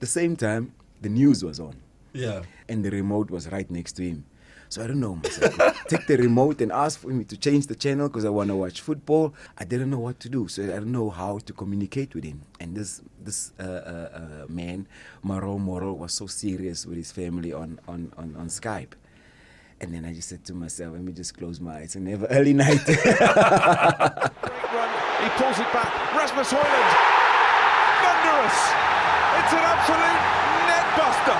the same time, the news was on. Yeah. And the remote was right next to him. So I don't know myself. Take the remote and ask for me to change the channel because I want to watch football. I didn't know what to do, so I don't know how to communicate with him. And this man, Moro, was so serious with his family on Skype. And then I just said to myself, let me just close my eyes and have an early night. Great run. He pulls it back. Rasmus Højlund. Thunderous. It's an absolute net buster.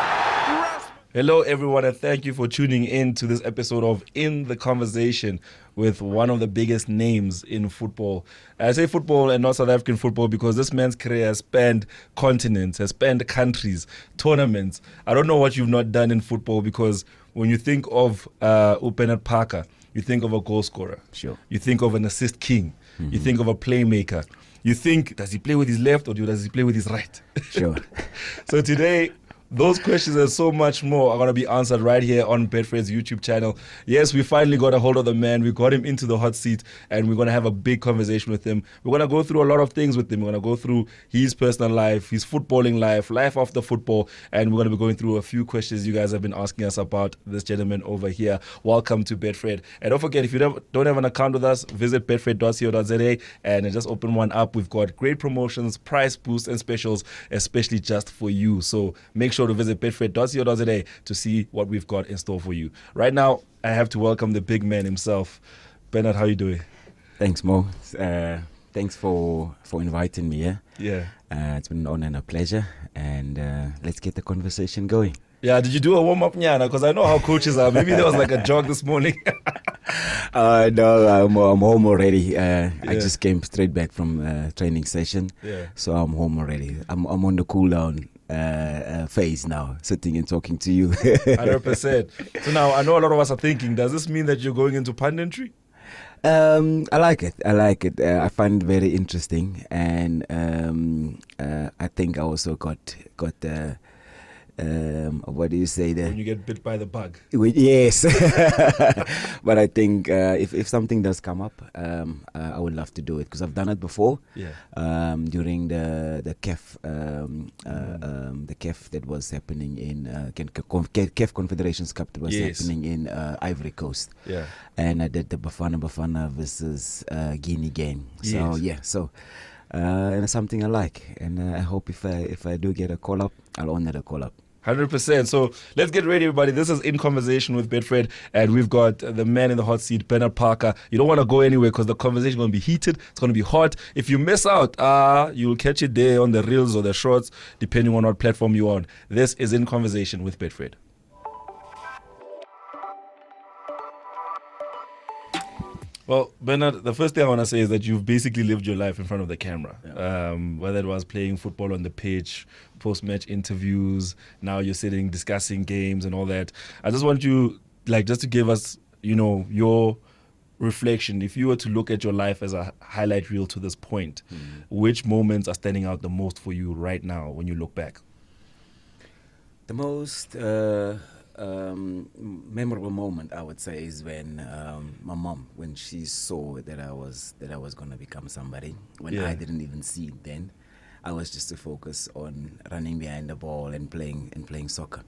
Hello, everyone, and thank you for tuning in to this episode of In the Conversation with one of the biggest names in football. I say football and not South African football because this man's career has spanned continents, has spanned countries, tournaments. I don't know what you've not done in football because when you think of Benni Parker, you think of a goal scorer. Sure. You think of an assist king. Mm-hmm. You think of a playmaker. You think, does he play with his left or does he play with his right? Sure. So today, those questions and so much more are going to be answered right here on Betfred's YouTube channel. Yes, we finally got a hold of the man. We got him into the hot seat and we're going to have a big conversation with him. We're going to go through a lot of things with him. We're going to go through his personal life, his footballing life after football, and we're going to be going through a few questions you guys have been asking us about this gentleman over here. Welcome to Betfred. And don't forget, if you don't have an account with us, visit betfred.co.za and just open one up. We've got great promotions, price boosts, and specials, especially just for you. So make sure to visit betfred.co.za to see what we've got in store for you. Right now, I have to welcome the big man himself. Bernard, how you doing? Thanks, Mo. Thanks for inviting me. Yeah. It's been an honor and a pleasure. And let's get the conversation going. Yeah, did you do a warm-up, Nyana? Because I know how coaches are. Maybe there was like a jog this morning. No, I'm home already. I just came straight back from training session. Yeah. So I'm home already. I'm on the cool down phase now, sitting and talking to you. 100%. So now I know a lot of us are thinking, does this mean that you're going into punditry? I like it. I find it very interesting, and I think I also got what do you say there? When you get bit by the bug. Yes. But I think if something does come up, I would love to do it because I've done it before. Yeah. During the CAF that was happening in CAF Confederations Cup that was happening in Ivory Coast. Yeah. And I did the Bafana versus Guinea game. So and it's something I like, and I hope if I do get a call up, I'll honor the call up. 100%. So let's get ready, everybody. This is In Conversation with Betfred, and we've got the man in the hot seat, Benni Parker. You don't want to go anywhere because the conversation is going to be heated. It's going to be hot. If you miss out, you'll catch it there on the reels or the shorts, depending on what platform you're on. This is In Conversation with Betfred. Well, Bernard, the first thing I want to say is that you've basically lived your life in front of the camera. Yeah. Whether it was playing football on the pitch, post-match interviews, now you're sitting discussing games and all that. I just want you, just to give us, your reflection. If you were to look at your life as a highlight reel to this point, which moments are standing out the most for you right now when you look back? The most memorable moment, I would say, is when my mom, when she saw that I was going to become somebody, when I didn't even see it then. I was just to focus on running behind the ball and playing soccer.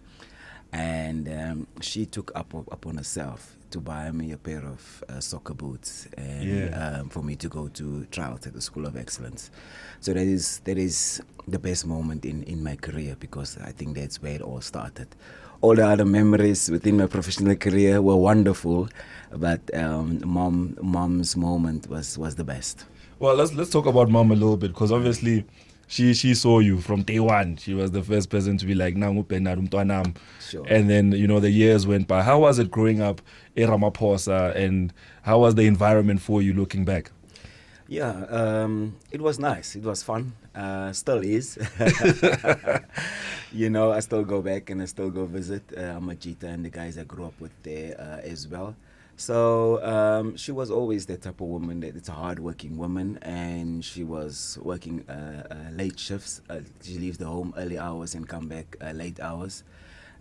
And she took upon herself to buy me a pair of soccer boots and for me to go to trials at the School of Excellence. So that is the best moment in my career, because I think that's where it all started. All the other memories within my professional career were wonderful, but mom's moment was the best. Well, let's talk about mom a little bit, because obviously she saw you from day one. She was the first person to be like, "Nangu Benni umntwanam." Sure. And then the years went by. How was it growing up in Ramaphosa, and how was the environment for you looking back? Yeah, it was nice. It was fun. Still is. I still go back and I still go visit Amajita and the guys I grew up with there as well. So she was always that type of woman that it's a hard-working woman, and she was working late shifts. She leaves the home early hours and come back late hours.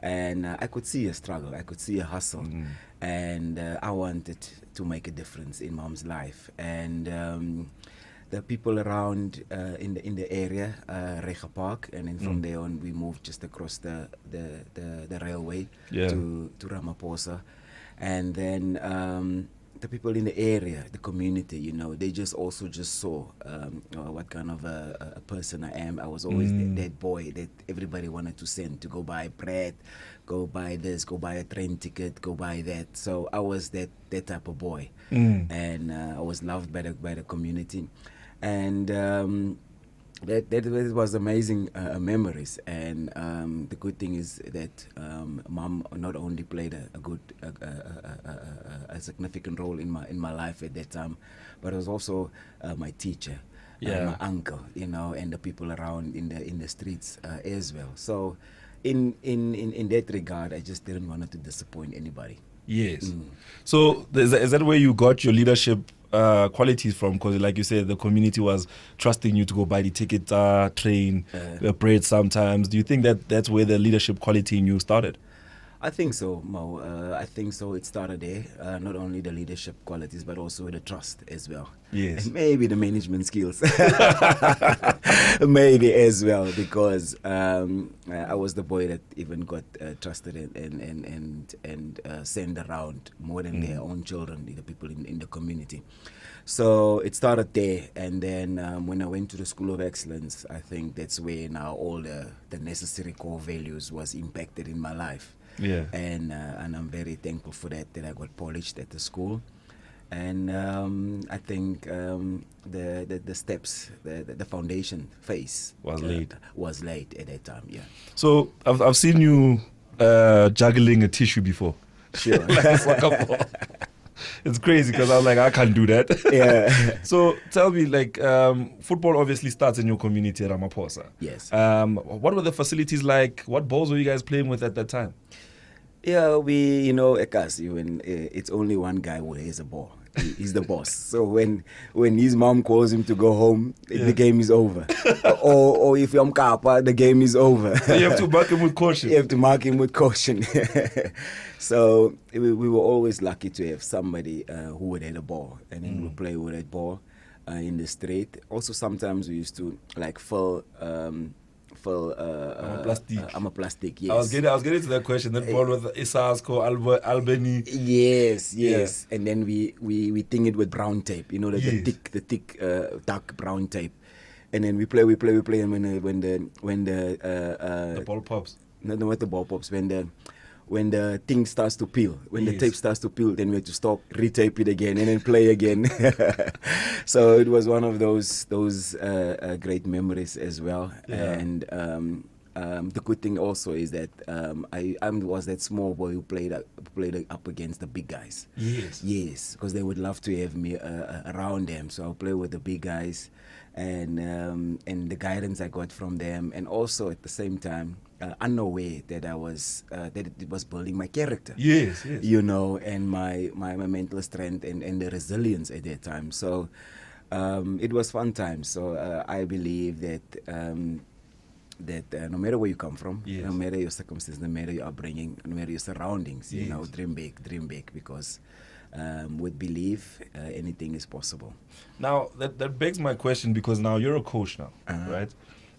And I could see a struggle. I could see a hustle. Mm-hmm. And I wanted to make a difference in mom's life. And the people around in the area, Rega Park, and then from there on we moved just across the railway to Ramaphosa, and then the people in the area, the community, you know, they just also just saw what kind of a person I am. I was always that boy that everybody wanted to send to go buy bread, go buy this, go buy a train ticket, go buy that. So I was that type of boy, and I was loved by the community, and that was amazing memories. And the good thing is that Mom not only played a significant role in my life at that time, but was also my teacher, my uncle, you know, and the people around in the streets as well. So in that regard, I just didn't want to disappoint anybody. Yes. So is that where you got your leadership qualities from? Because like you said, the community was trusting you to go buy the ticket, train, bread sometimes. Do you think that that's where the leadership quality in you started? I think so, Mo. I think so. It started there. Not only the leadership qualities, but also the trust as well. Yes. And maybe the management skills. Maybe as well, because I was the boy that even got trusted and sent around more than their own children, the people in the community. So it started there, and then when I went to the School of Excellence, I think that's where now all the necessary core values was impacted in my life. Yeah. And I'm very thankful for that I got polished at the school. And I think the steps, the foundation phase was laid at that time. Yeah. So I've seen you juggling a tissue before. Sure. Like a soccer ball. It's crazy because I was like, I can't do that. Yeah. So tell me, like, football obviously starts in your community at Ramaphosa. Yes. What were the facilities like? What balls were you guys playing with at that time? Yeah, Ekas, even it's only one guy who has a ball. He's the boss. So when his mom calls him to go home, the game is over. or if you're Mkapa, the game is over. So you have to mark him with caution. You have to mark him with caution. So we were always lucky to have somebody who would have a ball, and then we play with that ball in the street. Also, sometimes we used to like fill. I'm a plastic. Yes. I was getting to that question. That ball with Isasko, Albany. Yes. And then we thing it with brown tape. You know, like the thick dark brown tape. And then we play. And when the ball pops. Not what the ball pops. When the thing starts to peel, the tape starts to peel, then we have to stop, retape it again, and then play again. So it was one of those great memories as well. Yeah. And the good thing also is that I was that small boy who played up against the big guys. Yes, because they would love to have me around them. So I'll play with the big guys, and the guidance I got from them, and also at the same time, unaware that I was that it was building my character. Yes. You know, and my mental strength and the resilience at that time. So it was fun times. So I believe that no matter where you come from, no matter your circumstances, no matter your upbringing, no matter your surroundings, you know, dream big, because with belief, anything is possible. Now that begs my question, because now you're a coach now, right?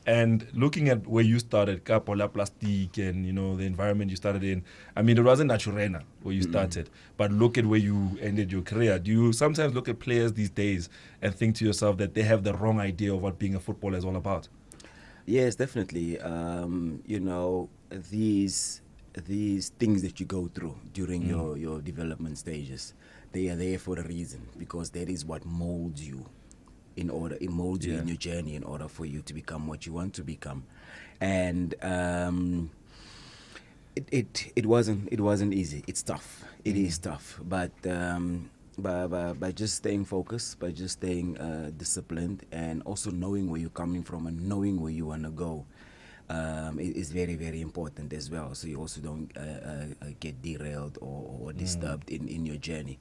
And looking at where you started, Kapola Plastic, and you know the environment you started in, I mean, it wasn't Naturena where you started, but look at where you ended your career. Do you sometimes look at players these days and think to yourself that they have the wrong idea of what being a footballer is all about? Yes, definitely. You know, these things that you go through during your development stages, they are there for a reason, because that is what molds you. It molds you in your journey in order for you to become what you want to become. And it wasn't easy. It's tough. It is tough. But by just staying focused, by just staying disciplined, and also knowing where you're coming from and knowing where you want to go, it is very, very important as well. So you also don't get derailed or disturbed in your journey.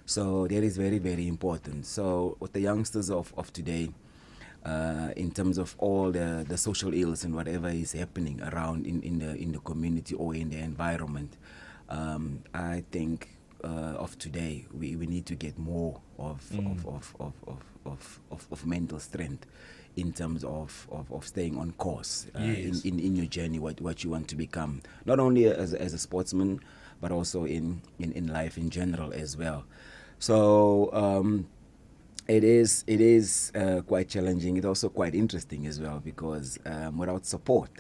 So that is very, very important. So with the youngsters of today, in terms of all the social ills and whatever is happening around in the community or in the environment, I think of today, we need to get more of mental strength in terms of staying on course in your journey, what you want to become, not only as a sportsman, but also in life in general as well. So it is quite challenging. It's also quite interesting as well, because without support,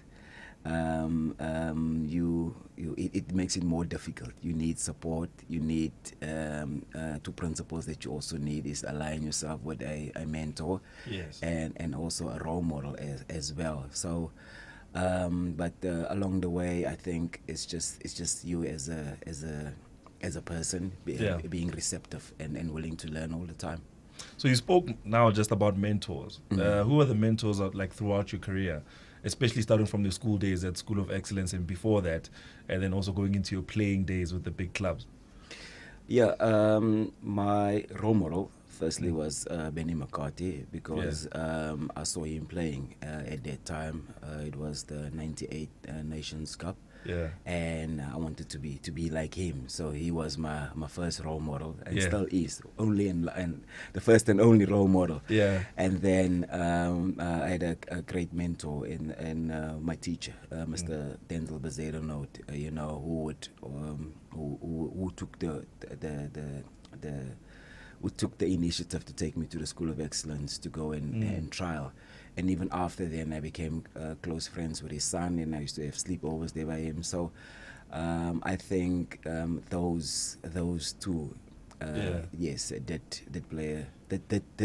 it makes it more difficult. You need support. You need two principles that you also need is align yourself with a mentor, and also a role model as well. So, but along the way, I think it's just you as a person being receptive and willing to learn all the time. So you spoke now just about mentors. Who are the mentors like throughout your career, especially starting from the school days at School of Excellence and before that, and then also going into your playing days with the big clubs? Yeah, my role model firstly was Benni McCarthy, because I saw him playing at that time. It was the '98 Nations Cup. Yeah. And I wanted to be like him. So he was my first role model, and still is only and the first and only role model. Yeah. And then I had a great mentor in my teacher, Mr. Denzel Bezero Note, who took who took the initiative to take me to the School of Excellence to go and trial. And even after then, I became close friends with his son, and I used to have sleepovers there by him. So I think those two, yes, that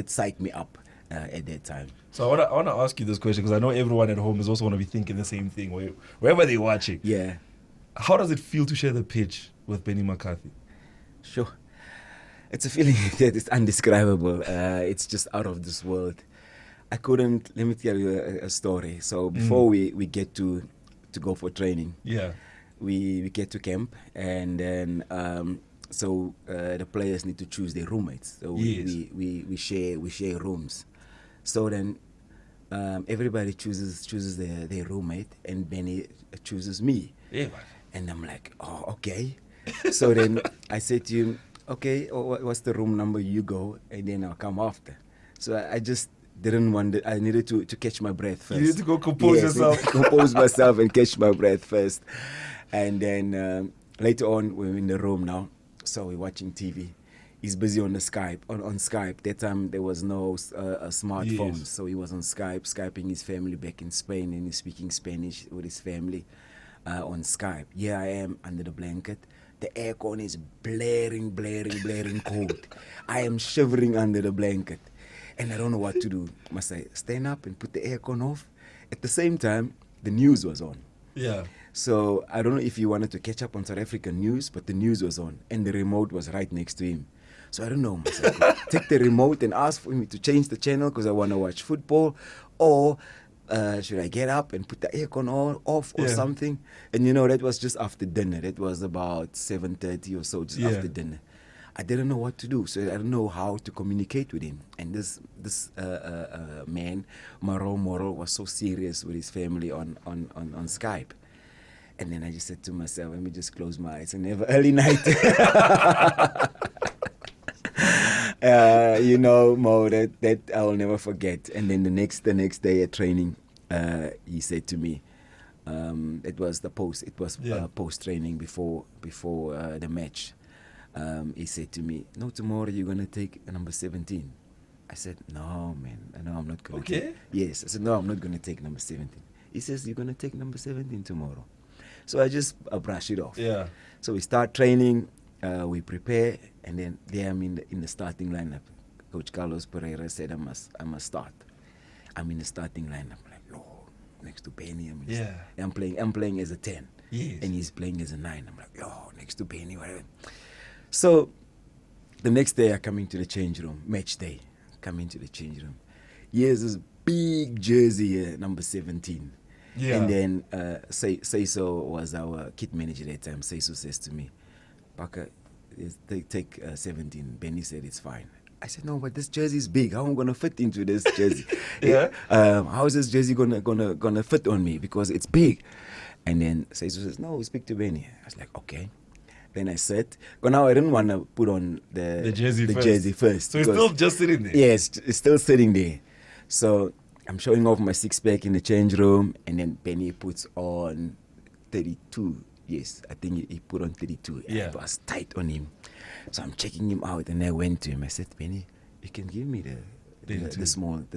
psyched me up at that time. So I want to ask you this question, because I know everyone at home is also going to be thinking the same thing wherever they're watching. Yeah. How does it feel to share the pitch with Benni McCarthy? Sure. It's a feeling that is indescribable. It's just out of this world. Let me tell you a story. So before we get to go for training, we get to camp, and then the players need to choose their roommates. So we share rooms. So then everybody chooses their roommate, and Benni chooses me. Yeah. And I'm like, oh, okay. So then I said to him, okay, what's the room number? You go, and then I'll come after. So I just didn't want it. I needed to catch my breath first. You need to go compose yourself. Compose myself and catch my breath first. And then later on, we're in the room now. So we're watching TV. He's busy on the Skype, on Skype. That time there was no smartphones. So he was on Skype, Skyping his family back in Spain, and he's speaking Spanish with his family on Skype. Here I am under the blanket. The aircon is blaring cold. I am shivering under the blanket. And I don't know what to do. Must I stand up and put the aircon off? At the same time, the news was on. Yeah. So I don't know if he wanted to catch up on South African news, but the news was on, and the remote was right next to him. So I don't know. Must I take the remote and ask for me to change the channel because I want to watch football, or should I get up and put the aircon off or something? And that was just after dinner. That was about 7:30 or so, just after dinner. I didn't know what to do, so I didn't know how to communicate with him. And this man, my role model, was so serious with his family on Skype. And then I just said to myself, let me just close my eyes and have an early night. Mo, that I will never forget. And then the next day at training, he said to me, it was post training before the match. He said to me, no, tomorrow you're going to take number 17. I said, no, man. No, I'm not going to take. Yes. I said, no, I'm not going to take number 17. He says, you're going to take number 17 tomorrow. So I just brush it off. Yeah. So we start training, we prepare, and then there I'm in the starting lineup. Coach Carlos Pereira said I must start. I'm in the starting lineup. I'm like, no, next to Benni. I'm playing as a 10. Yes. And he's playing as a 9. I'm like, yo, next to Benni, whatever. So the next day I come into the change room, match day, come into the change room. Here's this big jersey here, number 17. Yeah. And then Seiso was our kit manager that time. Seiso says to me, Paka, take 17. Benni said it's fine. I said, no, but this jersey is big. How am I gonna fit into this jersey? How is this jersey gonna fit on me? Because it's big. And then Seiso says, no, speak to Benni. I was like, okay. Then I sat. But now I didn't want to put on the jersey first. So it's still just sitting there? Yes, it's still sitting there. So I'm showing off my six-pack in the change room, and then Benni puts on 32. Yes, I think he put on 32. Yeah. It was tight on him. So I'm checking him out, and I went to him. I said, Benni, you can give me the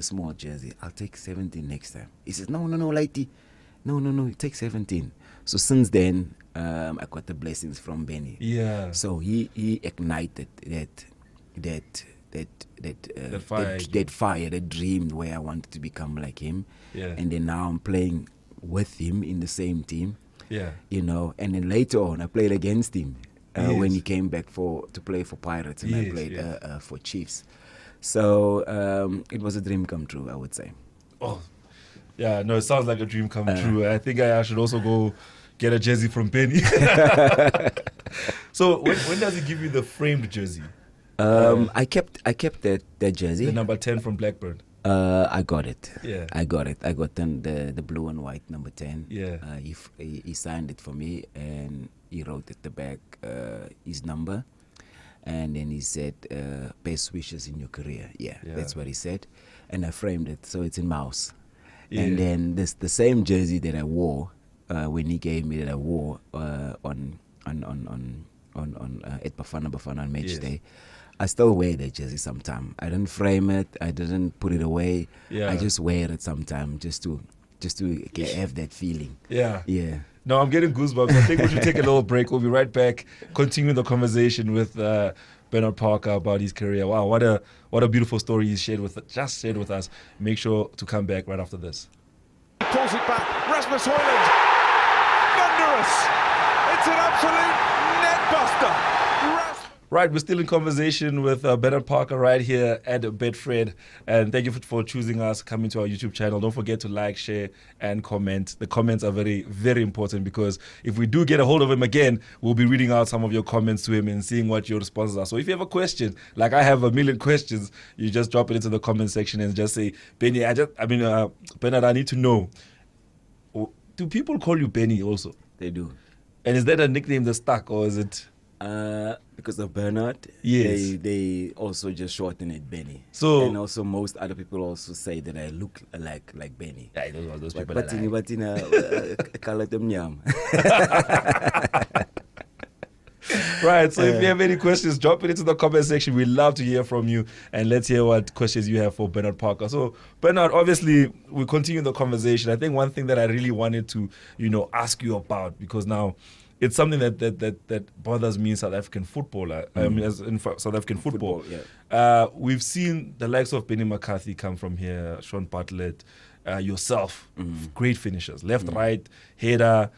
small jersey. I'll take 17 next time. He says, no, Lighty. No, take 17. So since then, I got the blessings from Benni. Yeah. So he ignited that fire, that dream where I wanted to become like him. Yeah. And then now I'm playing with him in the same team. Yeah. You know, and then later on I played against him Yes. when he came back to play for Pirates, and Yes, I played yes. for Chiefs. So it was a dream come true, I would say. Oh, yeah, no, it sounds like a dream come true. I think I should also go get a jersey from Benni. So when does he give you the framed jersey? I kept that jersey. The number 10 from Blackburn. I got it. Yeah. I got it. I got the blue and white number 10. Yeah. He signed it for me, and he wrote at the back his number. And then he said, best wishes in your career. Yeah, that's what he said. And I framed it, so it's in my house. Yeah. And then the same jersey that I wore when he gave me, that I wore on at Bafana on match day. I still wear that jersey sometime. I didn't frame it. I didn't put it away. Yeah. I just wear it sometime just to have that feeling. Yeah. Yeah. No, I'm getting goosebumps. I think we should take a little break. We'll be right back, continuing the conversation with Bernard Parker about his career. Wow, what a beautiful story he's shared with us. Make sure to come back right after this. He pulls it back. Rasmus Højlund. Thunderous. It's an absolute net buster. Right, we're still in conversation with Bernard Parker right here at Betfred. And thank you for choosing us, coming to our YouTube channel. Don't forget to like, share, and comment. The comments are very, very important, because if we do get a hold of him again, we'll be reading out some of your comments to him and seeing what your responses are. So if you have a question, like I have a million questions, you just drop it into the comment section and just say, Benni, Bernard, I need to know. Do people call you Benni also? They do. And is that a nickname that stuck, or is it... because of Bernard, yes, they also just shorten it Benni. So, and also most other people also say that I look like Benni. Yeah, those people. But call them nyam. Right, so if you have any questions, drop it into the comment section. We'd love to hear from you, and let's hear what questions you have for Bernard Parker. So, Bernard, obviously, we continue the conversation. I think one thing that I really wanted to, ask you about, because now it's something that bothers me in South African football. As in South African football. Yeah. We've seen the likes of Benni McCarthy come from here, Sean Bartlett, yourself, great finishers, left, right, header,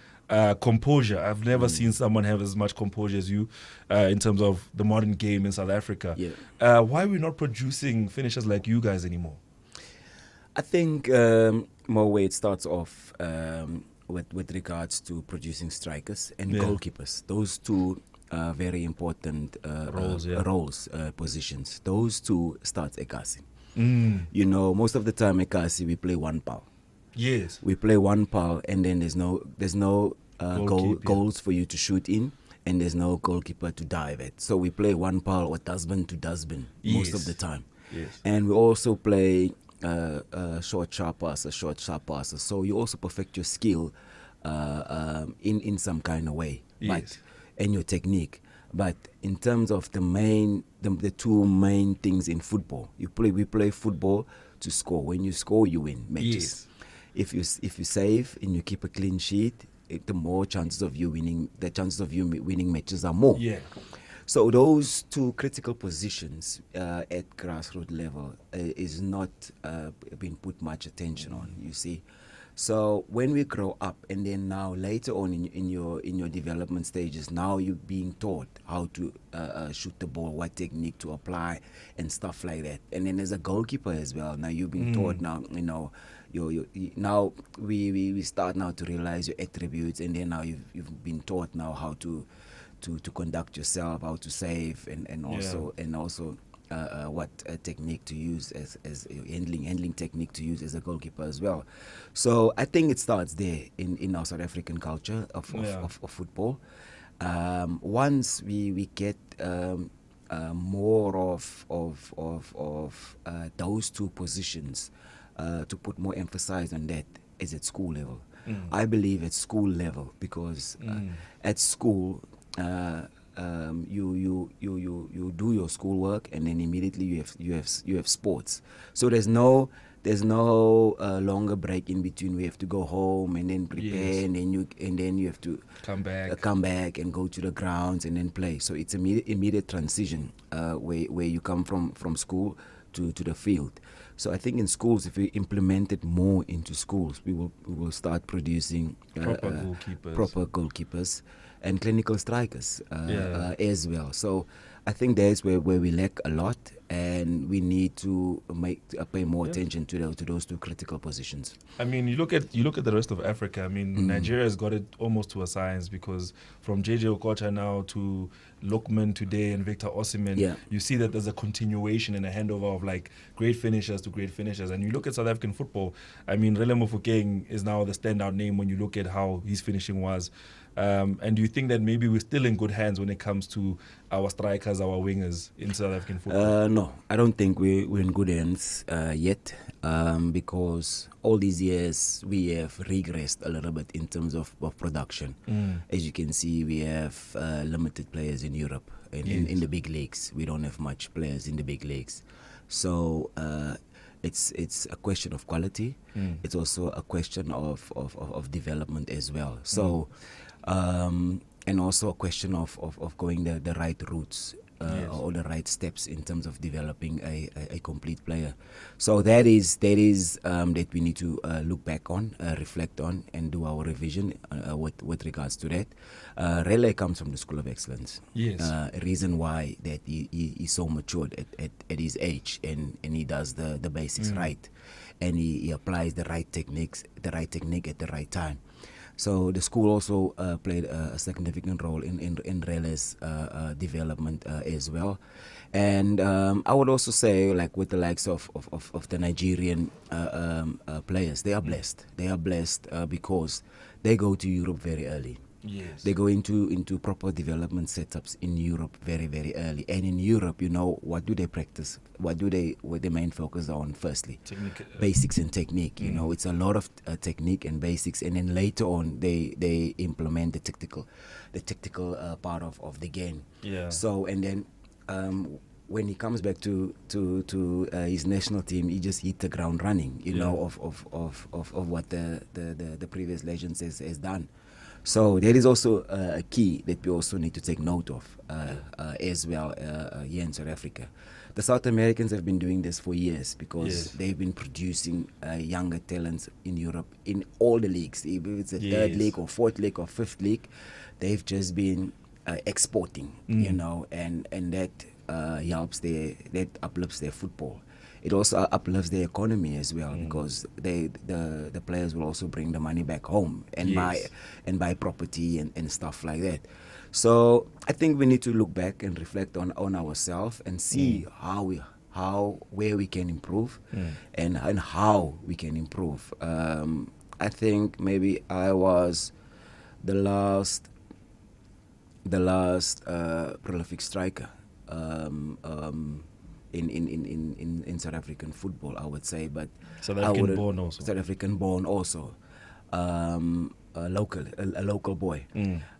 composure. I've never seen someone have as much composure as you in terms of the modern game in South Africa. Yeah. Why are we not producing finishers like you guys anymore? I think more way it starts off with regards to producing strikers and goalkeepers. Those two are very important roles, positions. Those two starts Ekasi. Most of the time Ekasi we play one pal. Yes. We play one pal, and then there's no goals for you to shoot in, and there's no goalkeeper to dive at. So we play one pal or dustbin to dustbin most of the time. Yes. And we also play short sharp passer. So you also perfect your skill in some kind of way, yes, and your technique. But in terms of the two main things in football, we play football to score. When you score, you win matches. Yes. If you save and you keep a clean sheet, the more chances of you winning. The chances of you winning matches are more. Yeah. So those two critical positions at grassroots level is not being put much attention on. You see, so when we grow up, and then now later on in your development stages, now you're being taught how to shoot the ball, what technique to apply, and stuff like that. And then as a goalkeeper as well, now you've been taught now. Now we start now to realize your attributes, and then now you've been taught now how to conduct yourself, how to save, and also what technique to use as handling technique to use as a goalkeeper as well. So I think it starts there in our South African culture of football. Once we get more of those two positions, to put more emphasis on that, is at school level. I believe at school level, because at school you do your schoolwork, and then immediately you have sports. So there's no longer break in between. We have to go home and then prepare, and then you have to Come back. come back and go to the grounds and then play. So it's immediate transition, where you come from school to the field. So I think in schools, if we implement it more into schools, we will start producing proper goalkeepers and clinical strikers as well. So I think that's where we lack a lot, and we need to pay more attention to those two critical positions. I mean, you look at the rest of Africa. I mean, Nigeria has got it almost to a science, because from JJ Okocha now to Lokman today and Victor Osimhen, you see that there's a continuation and a handover of like great finishers to great finishers. And you look at South African football, I mean, Rele Mofokeng is now the standout name when you look at how his finishing was. And do you think that maybe we're still in good hands when it comes to our strikers, our wingers in South African football? No, I don't think we're in good hands yet, because all these years we have regressed a little bit in terms of production. As you can see, we have limited players in Europe, in the big leagues. We don't have much players in the big leagues. So it's a question of quality. It's also a question of development as well. So and also a question of going the right routes, or the right steps in terms of developing a complete player. So that is that we need to look back on, reflect on, and do our revision with regards to that. Rele comes from the School of Excellence. Yes. Reason why that he's so matured at his age, and he does the basics right, and he applies the right technique at the right time. So the school also played a significant role in Rele's development as well. And I would also say, like with the likes of the Nigerian players, they are blessed. They are blessed because they go to Europe very early. Yes. They go into proper development setups in Europe very, very early. And in Europe, what do they practice? What their main focus on? Firstly, basics and technique. It's a lot of technique and basics, and then later on they implement the tactical part of the game. Yeah. So, and then when he comes back to his national team, he just hit the ground running. Of what the previous legends has done. So there is also a key that we also need to take note of as well here in South Africa. The South Americans have been doing this for years, because they've been producing younger talents in Europe in all the leagues. If it's a third league or fourth league or fifth league, they've just been exporting, and that helps that uplifts their football. It also uplifts the economy as well, because the players will also bring the money back home and buy property and stuff like that. So I think we need to look back and reflect on ourselves and see where we can improve and how we can improve. I think maybe I was the last prolific striker. In South African football, I would say, but South African born also. South African born also, a local boy,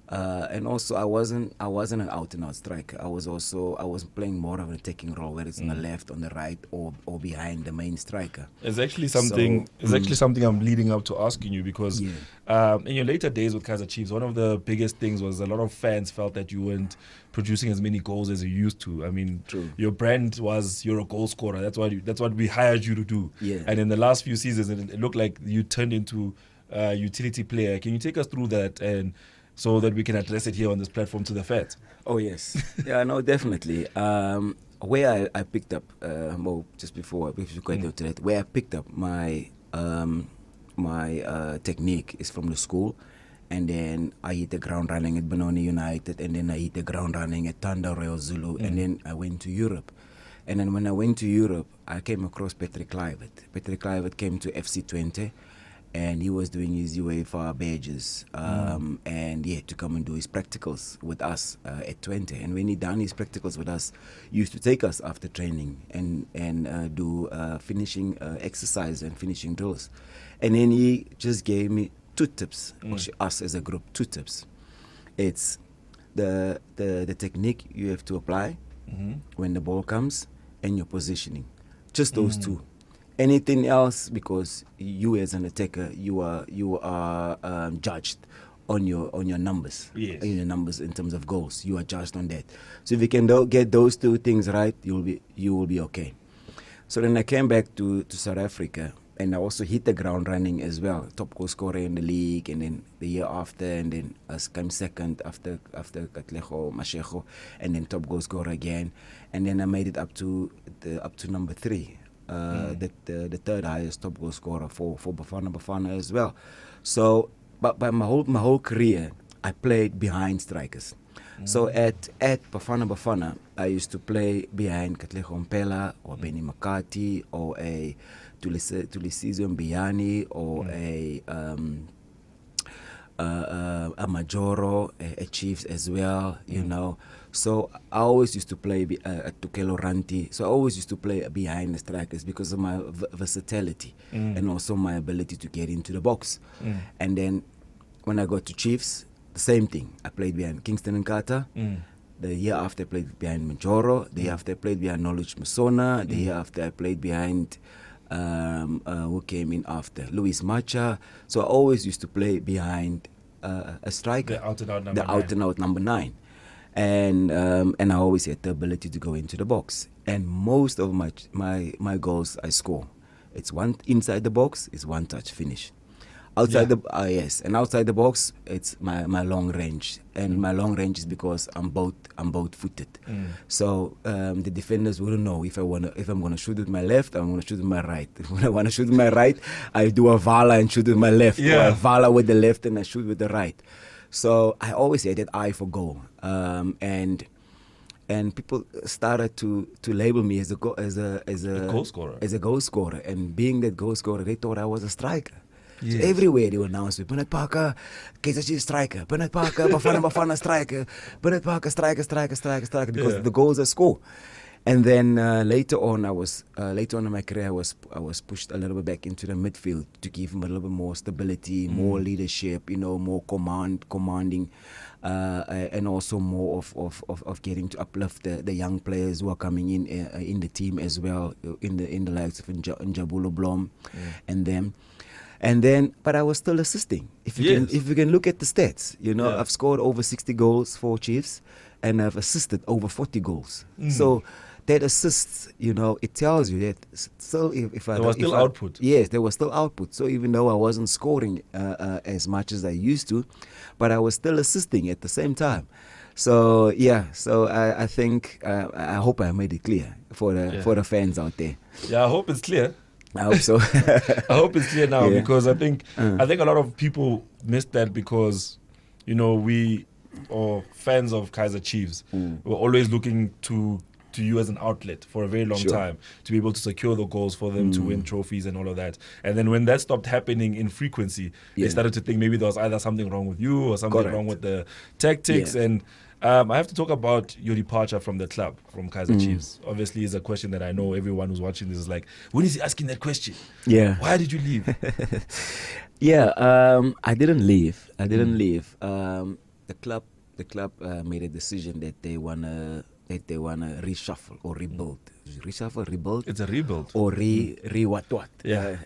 and also I wasn't an out and out striker. I was playing more of an attacking role, whether it's on the left, on the right, or behind the main striker. It's actually something. I'm leading up to asking you, because in your later days with Kaizer Chiefs, one of the biggest things was a lot of fans felt that you weren't producing as many goals as you used to. I mean, your brand was you're a goal scorer. That's what we hired you to do. Yeah. And in the last few seasons, it looked like you turned into a utility player. Can you take us through that, and so that we can address it here on this platform to the fans? Oh yes, no, definitely. Where I picked up, just before we go into that, where I picked up my technique is from the school. And then I hit the ground running at Benoni United, and then I hit the ground running at Thunder Royal Zulu, and then I went to Europe. And then when I went to Europe, I came across Patrick Kluivert. Patrick Kluivert came to FC Twente, and he was doing his UEFA badges, and yeah, to come and do his practicals with us at 20. And when he done his practicals with us, he used to take us after training and do finishing exercise and finishing drills. And then he just gave me 2 tips, or us as a group, 2 tips. It's the technique you have to apply when the ball comes, and your positioning. Just those 2. Anything else, because you as an attacker, you are judged on your numbers. Yes. On your numbers in terms of goals, you are judged on that. So if you can get those 2 things right, you will be okay. So then I came back to South Africa, and I also hit the ground running as well. Top goal scorer in the league, and then the year after, and then I came second after Katlego, Mashego, and then top goal scorer again, and then I made it up to number 3. The third highest top goal scorer for Bafana as well. So, but my whole career, I played behind strikers. So at Bafana, I used to play behind Katlego Mpela or Benni McCarthy or a Tulisizo Mbiani or a Majoro, a Chiefs as well, you know. So I always used to play at Tukelo Ranti. So I always used to play behind the strikers because of my versatility and also my ability to get into the box. And then when I got to Chiefs, the same thing. I played behind Kingston and Carter. The year after I played behind Majoro. The year after I played behind Knowledge Masona. The year after I played behind who came in after? Luis Macha. So I always used to play behind a striker. The out-and-out number 9. And I always had the ability to go into the box. And most of my goals I score. It's one inside the box, it's one touch finish. Outside and outside the box, it's my long range, and my long range is because I'm both footed. So the defenders wouldn't know if I'm gonna shoot with my left, I'm gonna shoot with my right. When I wanna shoot with my right, I do a vala and shoot with my left, or a vala with the left and I shoot with the right. So I always had that eye for goal, and people started to label me as a goal scorer. As a goal scorer, and being that goal scorer, they thought I was a striker. Yes. So everywhere they would announce me, Bernard Parker, Kaizer Chiefs striker, Bernard Parker, Bafana striker, Bernard Parker striker, because the goals I score. And then later on in my career, I was pushed a little bit back into the midfield to give him a little bit more stability, more leadership, more commanding, and also more of getting to uplift the young players who are coming in the team as well, in the likes of Njabulo Blom and them. And then, but I was still assisting. If you can look at the stats, I've scored over 60 goals for Chiefs, and I've assisted over 40 goals. So that assists, it tells you that still there was still output. Yes, there was still output. So even though I wasn't scoring as much as I used to, but I was still assisting at the same time. So I think I hope I made it clear for the fans out there. Yeah, I hope it's clear. I hope so. I hope it's clear now because I think a lot of people missed that because we or fans of Kaizer Chiefs were always looking to you as an outlet for a very long time to be able to secure the goals for them to win trophies and all of that. And then when that stopped happening in frequency, they started to think maybe there was either something wrong with you or something wrong with the tactics. And I have to talk about your departure from the club, from Kaizer Chiefs. Obviously, it's a question that I know everyone who's watching this is like, when is he asking that question? Yeah. Why did you leave? I didn't leave. The club made a decision that they wanna reshuffle or rebuild. Reshuffle, rebuild. It's a rebuild. Or what? Yeah.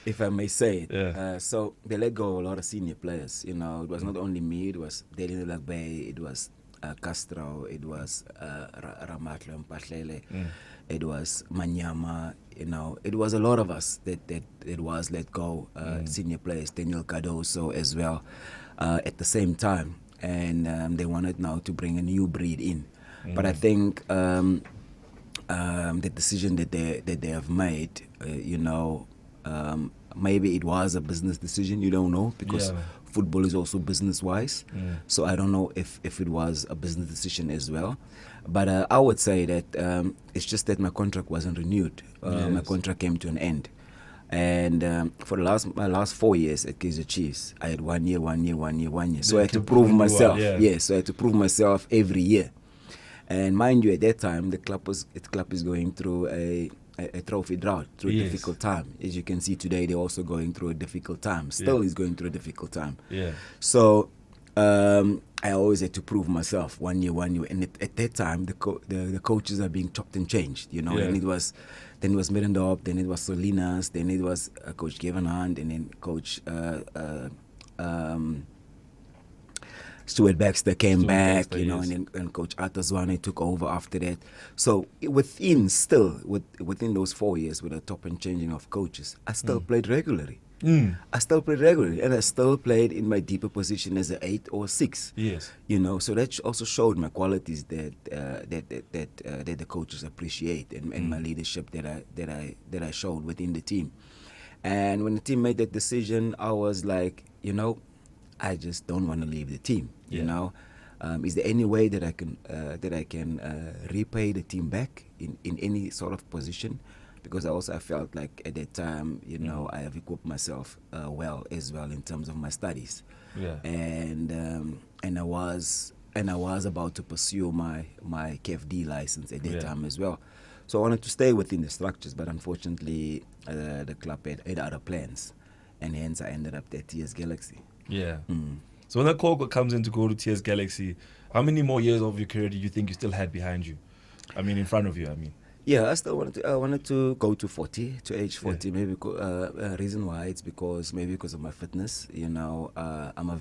If I may say it. Yeah. So they let go a lot of senior players. It was not only me. It was Delino Lagbe. It was Castro. It was Ramatlo Mpahlele. It was Manyama. It was a lot of us that was let go. Senior players, Daniel Cardoso as well, at the same time. And they wanted now to bring a new breed in. But I think the decision that they have made, maybe it was a business decision. You don't know because football is also business-wise. So I don't know if it was a business decision as well. But I would say that it's just that my contract wasn't renewed. My contract came to an end. And for my last 4 years at Kaizer Chiefs, I had 1 year. So I had to took prove you myself. out, yeah. So I had to prove myself every year. And mind you, at that time, the club is going through a trophy drought, through a difficult time. As you can see today, they're also going through a difficult time. Still is going through a difficult time. Yeah. So I always had to prove myself 1 year. And at that time, the coaches are being chopped and changed, you know. Yeah. And then it was Middendorp, then it was Solinas, then it was Coach Kevin Hunt, and then Coach Stuart Baxter came back, you know, and Coach Arthur Zwane took over after that. So within those 4 years with a top and changing of coaches, I still played regularly. And I still played in my deeper position as an 8 or 6. Yes. You know, so that also showed my qualities that the coaches appreciate, and my leadership that I showed within the team. And when the team made that decision, I was like, you know, I just don't want to leave the team. You know, is there any way that I can repay the team back in any sort of position? Because I felt like at that time, you know, I have equipped myself well in terms of my studies. Yeah. And I was about to pursue my KFD license at that time as well. So I wanted to stay within the structures, but unfortunately, the club had other plans, and hence I ended up at TS Galaxy. Yeah. So when that call comes in to go to TS Galaxy, how many more years of your career do you think you still had behind you? I mean, in front of you, I mean. Yeah, I still wanted to go to age 40. Maybe reason why it's because of my fitness. You know, I'm a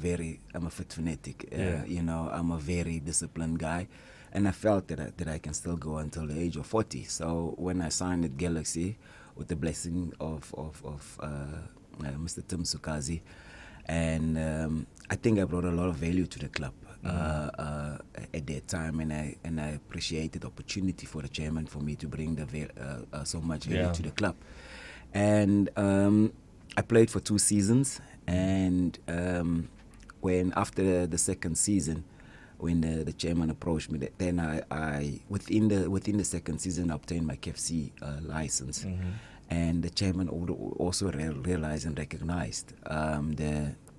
fit fanatic. You know, I'm a very disciplined guy, and I felt that I can still go until the age of 40. So when I signed at Galaxy, with the blessing of Mr. Tim Sukazi, and I think I brought a lot of value to the club. At that time, and I appreciated the opportunity for the chairman for me to bring so much value to the club. And I played for 2 seasons, and when after the second season, when the chairman approached me, then I within the second season I obtained my KFC license, and the chairman also realized and recognized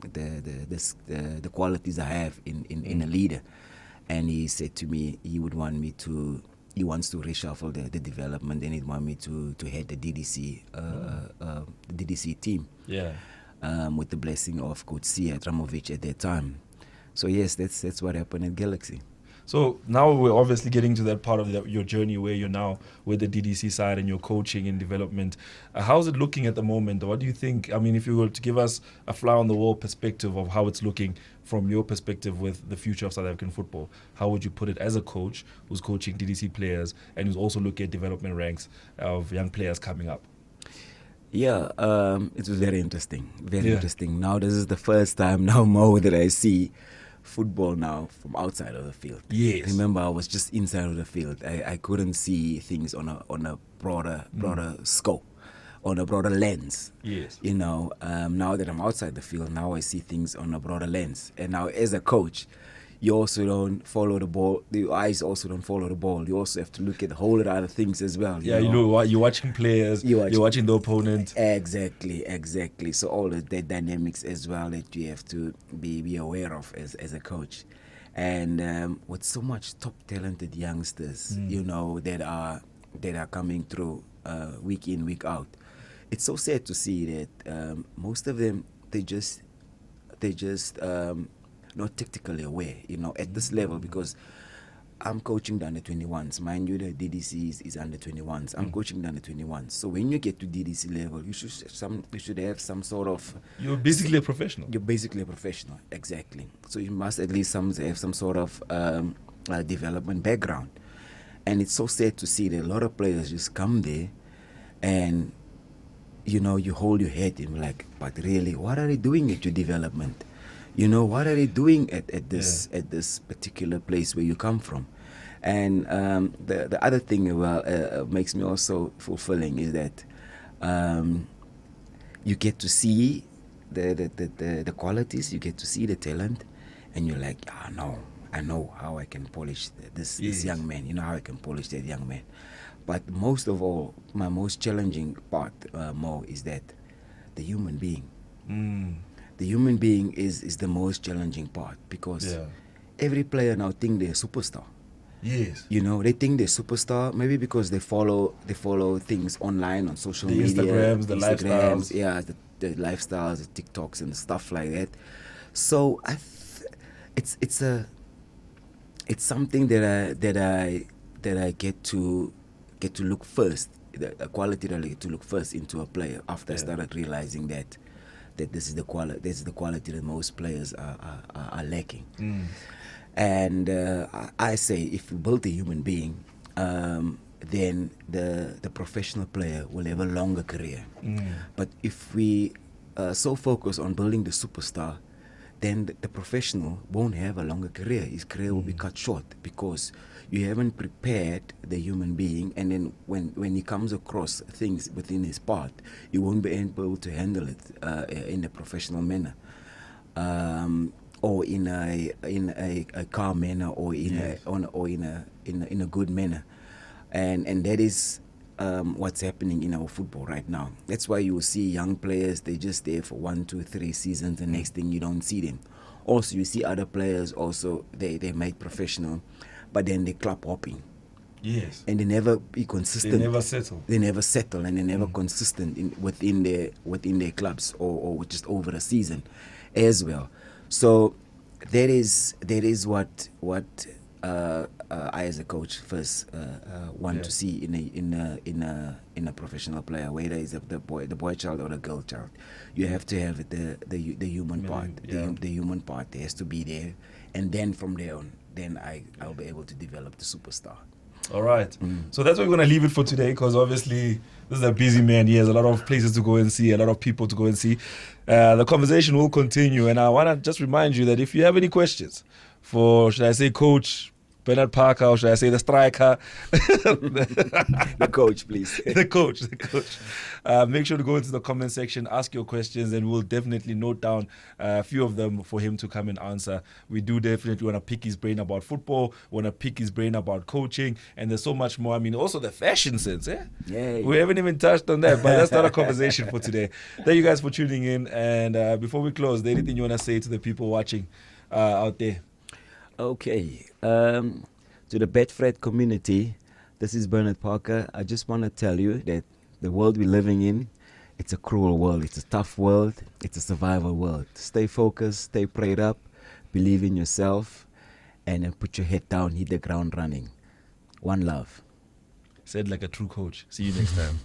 the qualities I have in a leader, and he said to me he wants to reshuffle the development, and he want me to head the DDC team. With the blessing of Coach Sia Tramovic at that time. So yes, that's what happened at Galaxy. So now we're obviously getting to that part of your journey where you're now with the DDC side and your coaching and development. How's it looking at the moment? What do you think? I mean, if you were to give us a fly on the wall perspective of how it's looking from your perspective with the future of South African football, how would you put it as a coach who's coaching DDC players and who's also looking at development ranks of young players coming up? Yeah, it was very interesting. Interesting. Now this is the first time now more that I see football now from outside of the field. Yes. Remember, I was just inside of the field. I couldn't see things on a broader scope, on a broader lens. Yes. You know, now that I'm outside the field, now I see things on a broader lens. And now as a coach, you also don't follow the ball. The eyes also don't follow the ball. You also have to look at a whole lot of other things as well. You know, you're watching players, you're watching the opponent. Exactly. So all of the dynamics as well that you have to be aware of as a coach. And with so much top talented youngsters, you know, that are coming through week in, week out, it's so sad to see that most of them they just not tactically aware, you know, at this level, because I'm coaching the under 21s. Mind you, the DDC is under 21s. I'm coaching the under 21s. So when you get to DDC level, you should have some sort of. You're basically a professional. You're basically a professional, exactly. So you must at least have some sort of development background. And it's so sad to see that a lot of players just come there, and you know, you hold your head and you're like, but really, what are they doing at your development? You know, what are they doing at this particular place where you come from? And the other thing makes me also fulfilling is that you get to see the qualities, you get to see the talent, and you're like, I know how I can polish this young man. You know how I can polish that young man. But most of all, my most challenging part, Mo, is that the human being. Mm. The human being is the most challenging part, because every player now think they're a superstar. Yes. You know, they think they're superstar, maybe because they follow things online on social The media, Instagrams, the lifestyles. yeah, the lifestyles, the TikToks and stuff like that. So it's something that I get to look first, a quality that I get to look first into a player after I started realizing that this is the quality that most players are lacking. And I say, if we build a human being, then the professional player will have a longer career. But if we so focus on building the superstar, then the professional won't have a longer career. His career will be cut short, because you haven't prepared the human being, and then when he comes across things within his part, he won't be able to handle it in a professional manner. Or in a calm manner, or in a good manner, and that is what's happening in our football right now. That's why you will see young players, they're just there for 1, 2, 3 seasons, and next thing you don't see them. Also, you see other players also, they made professional, but then they club hopping. Yes. And they never be consistent. They never settle. They never settle, and they never consistent within their clubs, or just over a season as well. So that is what I, as a coach, first want to see in a professional player, whether it's the boy child or the girl child. You have to have the human part. The human part has to be there, and then from there on, then I'll be able to develop the superstar. All right. So that's where we're going to leave it for today, because obviously this is a busy man. He has a lot of places to go and see, a lot of people to go and see. The conversation will continue, and I want to just remind you that if you have any questions for, should I say, Coach Bernard Parker, or should I say the striker? The coach, please. The coach. Make sure to go into the comment section, ask your questions, and we'll definitely note down a few of them for him to come and answer. We do definitely want to pick his brain about football, want to pick his brain about coaching, and there's so much more. I mean, also the fashion sense, Yeah. We haven't even touched on that, but that's not a conversation for today. Thank you guys for tuning in, and before we close, is there anything you want to say to the people watching out there? Okay. To the Betfred community, this is Bernard Parker. I just want to tell you that the world we're living in, it's a cruel world. It's a tough world. It's a survival world. Stay focused, stay prayed up, believe in yourself, and then put your head down, hit the ground running. One love. Said like a true coach. See you next time.